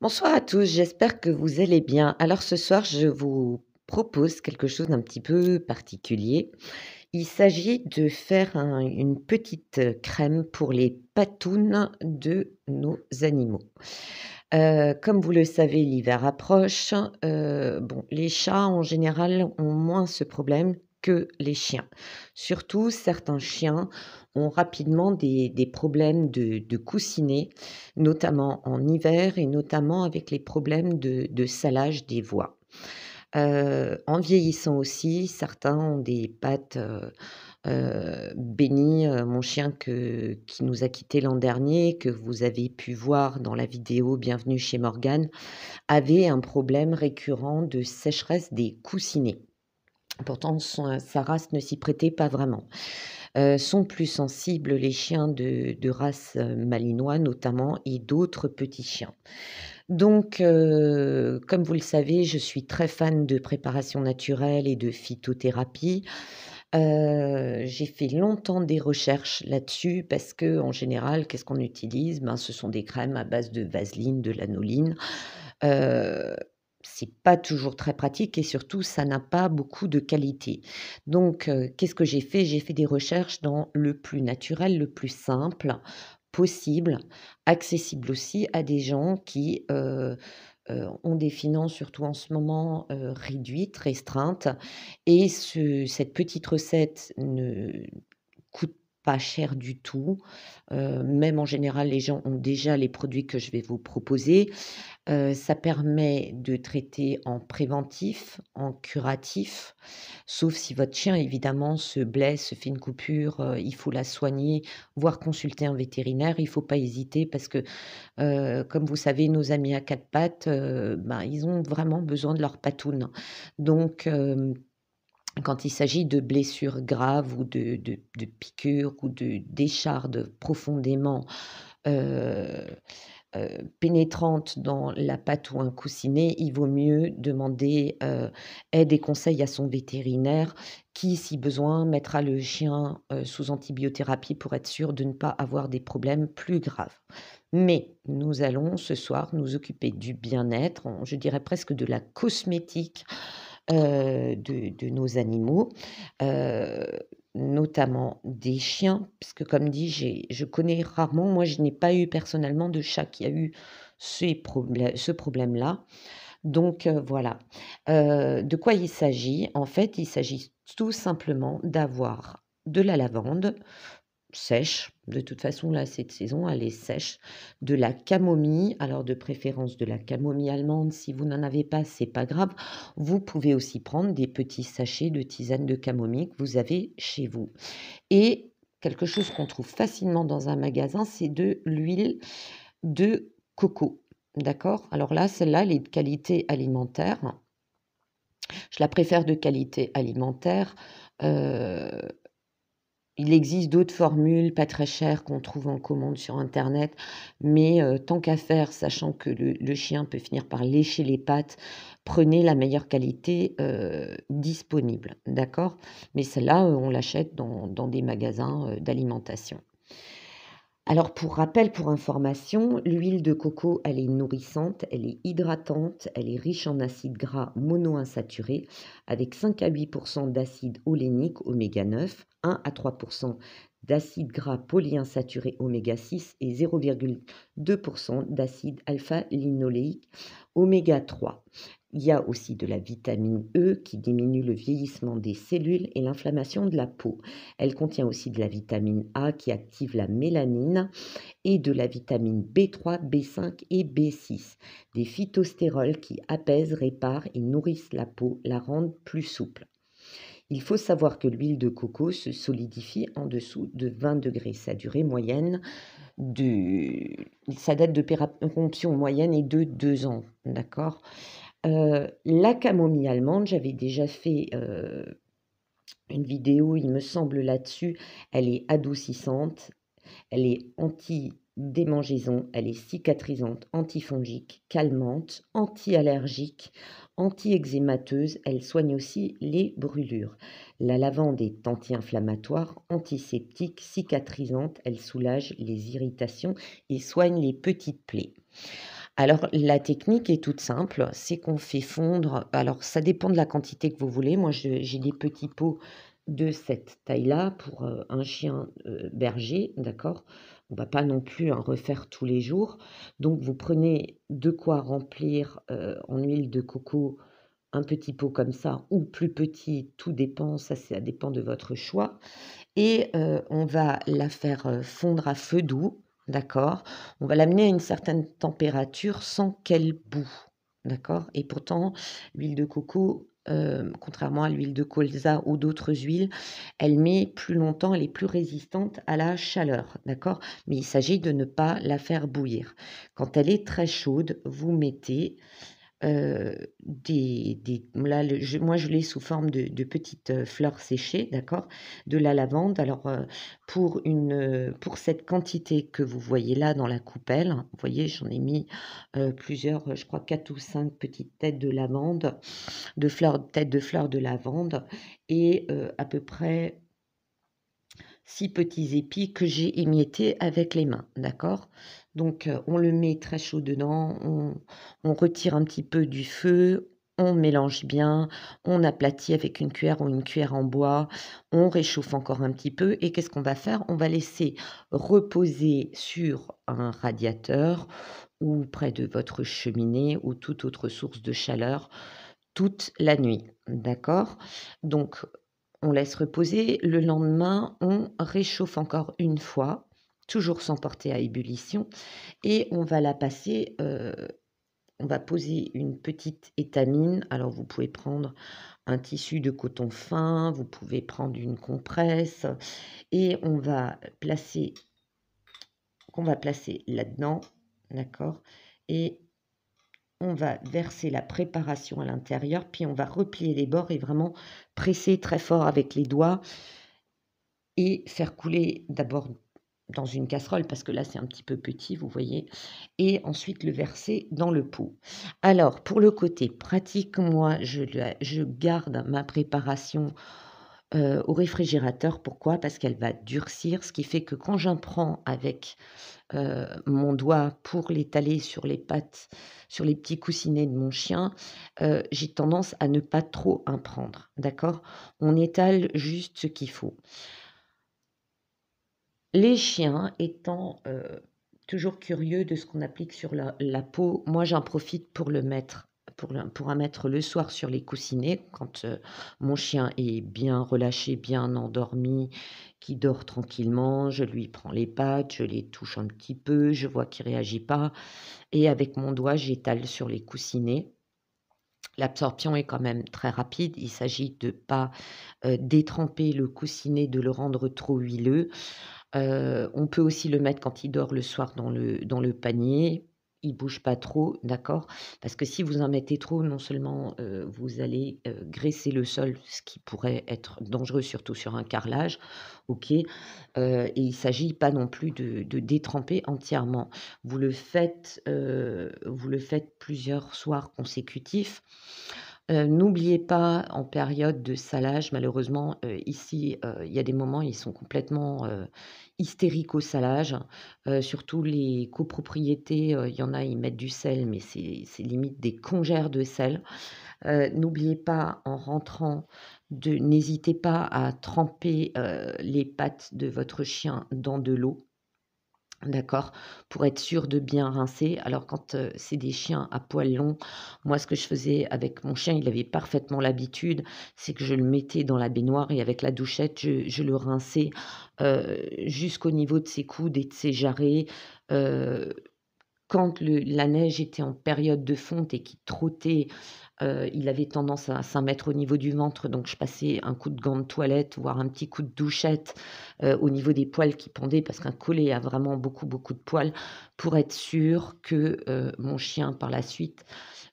Bonsoir à tous, j'espère que vous allez bien. Alors ce soir, je vous propose quelque chose d'un petit peu particulier. Il s'agit de faire une petite crème pour les patounes de nos animaux. Comme vous le savez, l'hiver approche. Bon, les chats en général ont moins ce problème que les chiens. Surtout, certains chiens ont rapidement des problèmes de coussinets, notamment en hiver et notamment avec les problèmes de salage des voies. En vieillissant aussi, certains ont des pattes, Benny, mon chien qui nous a quittés l'an dernier, que vous avez pu voir dans la vidéo «Bienvenue chez Morgane», avait un problème récurrent de sécheresse des coussinets. Pourtant sa race ne s'y prêtait pas vraiment. Sont plus sensibles les chiens de race, malinois notamment et d'autres petits chiens. Donc comme vous le savez, je suis très fan de préparation naturelle et de phytothérapie. J'ai fait longtemps des recherches là-dessus parce que en général, qu'est-ce qu'on utilise? Ben, ce sont des crèmes à base de vaseline, de lanoline. Heu, c'est pas toujours très pratique et surtout ça n'a pas beaucoup de qualité. Donc qu'est-ce que j'ai fait? J'ai fait des recherches dans le plus naturel, le plus simple possible, accessible aussi à des gens qui, ont des finances, surtout en ce moment, réduites, restreintes et cette petite recette ne coûte pas cher du tout. Même en général, les gens ont déjà les produits que je vais vous proposer. Ça permet de traiter en préventif, en curatif, sauf si votre chien évidemment se blesse, se fait une coupure, il faut la soigner, voire consulter un vétérinaire. Il faut pas hésiter parce que, comme vous savez, nos amis à 4 pattes, ben, ils ont vraiment besoin de leur patoune. Donc quand il s'agit de blessures graves ou de piqûres ou de d'échardes profondément, heu pénétrante dans la patte ou un coussinet, il vaut mieux demander, aide et conseil à son vétérinaire qui, si besoin, mettra le chien, sous antibiothérapie pour être sûr de ne pas avoir des problèmes plus graves. Mais nous allons ce soir nous occuper du bien-être, je dirais presque de la cosmétique, de nos animaux, heu, notamment des chiens, puisque comme dit, je connais rarement, moi je n'ai pas eu personnellement de chat qui a eu ce problème-là. Donc voilà. De quoi il s'agit? En fait, il s'agit tout simplement d'avoir de la lavande sèche, de toute façon là, cette saison, elle est sèche, de la camomille, alors de préférence de la camomille allemande, si vous n'en avez pas, c'est pas grave. Vous pouvez aussi prendre des petits sachets de tisane de camomille que vous avez chez vous et quelque chose qu'on trouve facilement dans un magasin, c'est de l'huile de coco, d'accord? Alors là, celle-là, elle est de qualité alimentaire. Je la préfère de qualité alimentaire, heu il existe d'autres formules pas très chères qu'on trouve en commande sur internet, mais tant qu'à faire, sachant que le chien peut finir par lécher les pattes, prenez la meilleure qualité, disponible, d'accord? Mais celle-là, on l'achète dans des magasins, d'alimentation. Alors pour rappel, pour information, l'huile de coco, elle est nourrissante, elle est hydratante, elle est riche en acides gras monoinsaturés avec 5 à 8 d'acide olénique oméga 9, 1 à 3 d'acide gras polyinsaturé oméga 6 et 0,2 d'acide alpha-linoléique oméga 3. Il y a aussi de la vitamine E qui diminue le vieillissement des cellules et l'inflammation de la peau. Elle contient aussi de la vitamine A qui active la mélanine et de la vitamine B3, B5 et B6. Des phytostérols qui apaisent, réparent et nourrissent la peau, la rendent plus souple. Il faut savoir que l'huile de coco se solidifie en dessous de 20 degrés. Sa durée moyenne sa date de péremption moyenne est de 2 ans, d'accord? La camomille allemande, j'avais déjà fait, une vidéo, il me semble, là-dessus. Elle est adoucissante, elle est anti-démangeaison, elle est cicatrisante, antifongique, calmante, anti-allergique, anti-eczémateuse. Elle soigne aussi les brûlures. La lavande est anti-inflammatoire, antiseptique, cicatrisante. Elle soulage les irritations et soigne les petites plaies. Alors la technique est toute simple, c'est qu'on fait fondre alors ça dépend de la quantité que vous voulez. Moi j'ai des petits pots de cette taille-là pour, un chien, berger, d'accord? On va pas non plus en refaire tous les jours. Donc vous prenez de quoi remplir, en huile de coco un petit pot comme ça ou plus petit, tout dépend, ça dépend de votre choix. Et on va la faire, fondre à feu doux, d'accord? On va l'amener à une certaine température sans qu'elle bout, d'accord? Et pourtant, l'huile de coco, contrairement à l'huile de colza ou d'autres huiles, elle met plus longtemps, elle est plus résistante à la chaleur, d'accord? Mais il s'agit de ne pas la faire bouillir. Quand elle est très chaude, vous mettez des là, moi, je l'ai sous forme de petites, fleurs séchées, d'accord? De la lavande. Alors, pour cette quantité que vous voyez là dans la coupelle, vous voyez, j'en ai mis, plusieurs, je crois 4 ou 5 petites têtes de lavande, têtes de fleurs de lavande et à peu près 6 petits épis que j'ai émiettés avec les mains, d'accord? Donc, on le met très chaud dedans, on retire un petit peu du feu, on mélange bien, on aplatit avec une cuillère ou une cuillère en bois, on réchauffe encore un petit peu et qu'est-ce qu'on va faire? On va laisser reposer sur un radiateur ou près de votre cheminée ou toute autre source de chaleur toute la nuit, d'accord? Donc on laisse reposer. Le lendemain, on réchauffe encore une fois, toujours sans porter à ébullition et on va poser une petite étamine. Alors vous pouvez prendre un tissu de coton fin, vous pouvez prendre une compresse et qu'on va placer là-dedans, d'accord? Et on va verser la préparation à l'intérieur, puis on va replier les bords et vraiment presser très fort avec les doigts et faire couler d'abord dans une casserole parce que là, c'est un petit peu petit, vous voyez? Et ensuite le verser dans le pot. Alors pour le côté pratique, moi, je garde ma préparation, au réfrigérateur. Pourquoi? Parce qu'elle va durcir, ce qui fait que quand j'en prends avec, mon doigt pour l'étaler sur les pattes, sur les petits coussinets de mon chien, j'ai tendance à ne pas trop en prendre, d'accord? On étale juste ce qu'il faut. Les chiens étant, toujours curieux de ce qu'on applique sur la peau, moi j'en profite pour en mettre le soir sur les coussinets quand, mon chien est bien relâché, bien endormi, qu'il dort tranquillement. Je lui prends les pattes, je les touche un petit peu, je vois qu'il réagit pas et avec mon doigt, j'étale sur les coussinets. L'absorption est quand même très rapide. Il s'agit de pas, détremper le coussinet, de le rendre trop huileux. On peut aussi le mettre quand il dort le soir dans le panier. Il bouge pas trop, d'accord? Parce que si vous en mettez trop, non seulement, vous allez, graisser le sol, ce qui pourrait être dangereux, surtout sur un carrelage, OK? Et il s'agit pas non plus de détremper entièrement. Vous le faites plusieurs soirs consécutifs. N'oubliez pas en période de salage, malheureusement, ici, il y a des moments, ils sont complètement, hystériques au salage, surtout les copropriétés, il y en a, ils mettent du sel, mais c'est limite des congères de sel. N'oubliez pas en rentrant n'hésitez pas à tremper, les pattes de votre chien dans de l'eau. D'accord, pour être sûr de bien rincer. Alors quand, c'est des chiens à poils longs, moi ce que je faisais avec mon chien, il avait parfaitement l'habitude, c'est que je le mettais dans la baignoire et avec la douchette, je le rinçais, jusqu'au niveau de ses coudes et de ses jarrets. Heu, Quand la neige était en période de fonte et qu'il trottait, il avait tendance à s'en mettre au niveau du ventre, donc je passais un coup de gant de toilette, voire un petit coup de douchette, au niveau des poils qui pendaient parce qu'un collet a vraiment beaucoup, beaucoup de poils, pour être sûr que, mon chien par la suite,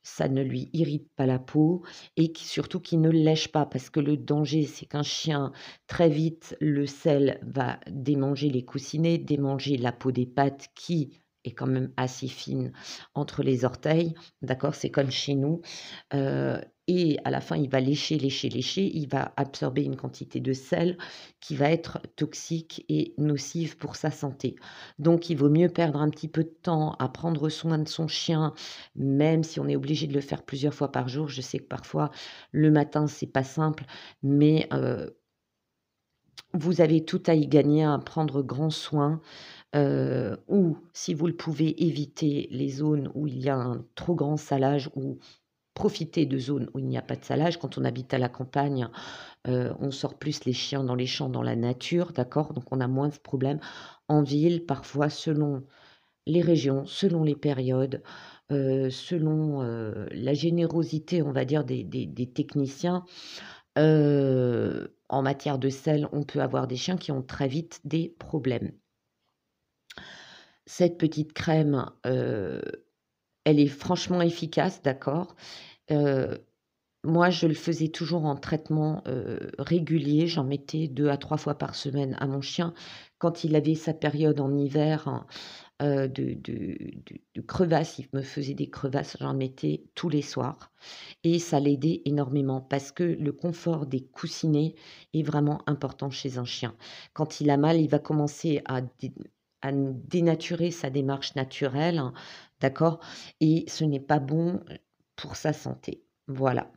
ça ne lui irrite pas la peau et surtout qu'il ne le lèche pas. Parce que le danger, c'est qu'un chien, très vite, le sel va démanger les coussinets, démanger la peau des pattes qui est quand même assez fine entre les orteils, d'accord? C'est comme chez nous, heu et à la fin, il va lécher, lécher, lécher, il va absorber une quantité de sel qui va être toxique et nocive pour sa santé. Donc il vaut mieux perdre un petit peu de temps à prendre soin de son chien, même si on est obligé de le faire plusieurs fois par jour. Je sais que parfois, le matin, c'est pas simple, mais vous avez tout à y gagner à prendre grand soin, ou si vous le pouvez, éviter les zones où il y a un trop grand salage ou profiter de zones où il n'y a pas de salage. Quand on habite à la campagne, on sort plus les chiens dans les champs, dans la nature, d'accord? Donc on a moins ce problème. En ville, parfois, selon les régions, selon les périodes, selon, la générosité, on va dire, des techniciens, en matière de sel, on peut avoir des chiens qui ont très vite des problèmes. Cette petite crème, elle est franchement efficace, d'accord? Heu, Moi, je le faisais toujours en traitement, régulier. J'en mettais 2 à 3 fois par semaine à mon chien. Quand il avait sa période en hiver, hein, de crevasses, il me faisait des crevasses, j'en mettais tous les soirs et ça l'aidait énormément parce que le confort des coussinets est vraiment important chez un chien. Quand il a mal, il va commencer à dénaturer sa démarche naturelle, hein, d'accord? Et ce n'est pas bon, pour sa santé. Voilà.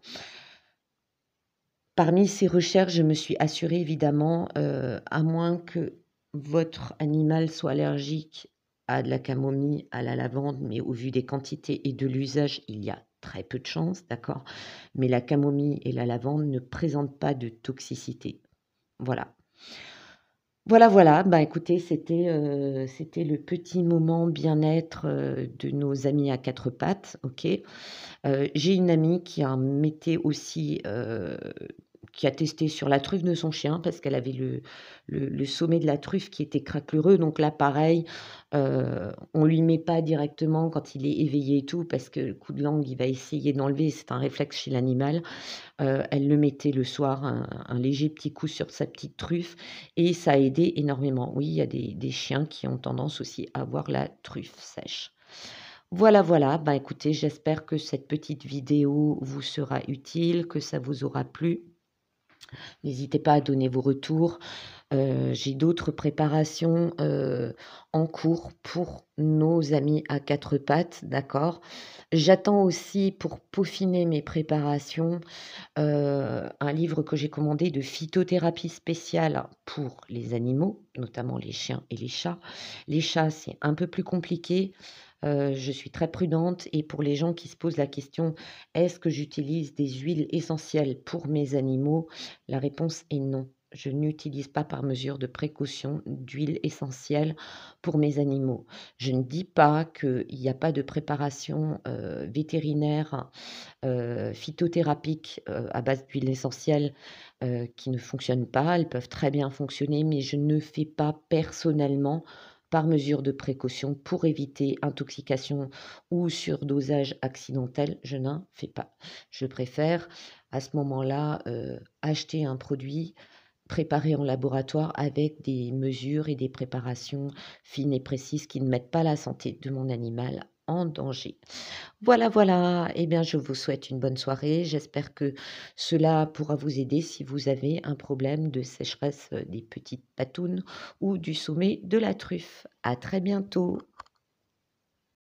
Parmi ces recherches, je me suis assurée évidemment, à moins que votre animal soit allergique à de la camomille, à la lavande, mais au vu des quantités et de l'usage, il y a très peu de chances, d'accord? Mais la camomille et la lavande ne présentent pas de toxicité. Voilà. Voilà, voilà, bah, écoutez, c'était le petit moment bien-être, de nos amis à 4 pattes, OK? J'ai une amie qui en mettait aussi, qui a testé sur la truffe de son chien parce qu'elle avait le sommet de la truffe qui était craquelureux. Donc là, pareil, on lui met pas directement quand il est éveillé et tout parce que le coup de langue, il va essayer d'enlever, c'est un réflexe chez l'animal. Elle le mettait le soir, un léger petit coup sur sa petite truffe et ça a aidé énormément. Oui, il y a des chiens qui ont tendance aussi à avoir la truffe sèche. Voilà, voilà, bah, écoutez, j'espère que cette petite vidéo vous sera utile, que ça vous aura plu. N'hésitez pas à donner vos retours. J'ai d'autres préparations, en cours pour nos amis à 4 pattes, d'accord? J'attends aussi pour peaufiner mes préparations, un livre que j'ai commandé de phytothérapie spéciale pour les animaux, notamment les chiens et les chats. Les chats, c'est un peu plus compliqué, je suis très prudente et pour les gens qui se posent la question: «Est-ce que j'utilise des huiles essentielles pour mes animaux?» La réponse est non. Je n'utilise pas par mesure de précaution d'huile essentielle pour mes animaux. Je ne dis pas qu'il y a pas de préparation, vétérinaire, phytothérapique, à base d'huile essentielle, qui ne fonctionnent pas. Elles peuvent très bien fonctionner, mais je ne fais pas personnellement, par mesure de précaution, pour éviter intoxication ou surdosage accidentel, je n'en fais pas. Je préfère à ce moment-là, acheter un produit préparé en laboratoire avec des mesures et des préparations fines et précises qui ne mettent pas la santé de mon animal en danger. Voilà, voilà. Eh bien, je vous souhaite une bonne soirée. J'espère que cela pourra vous aider si vous avez un problème de sécheresse des petites patounes ou du sommet de la truffe. À très bientôt.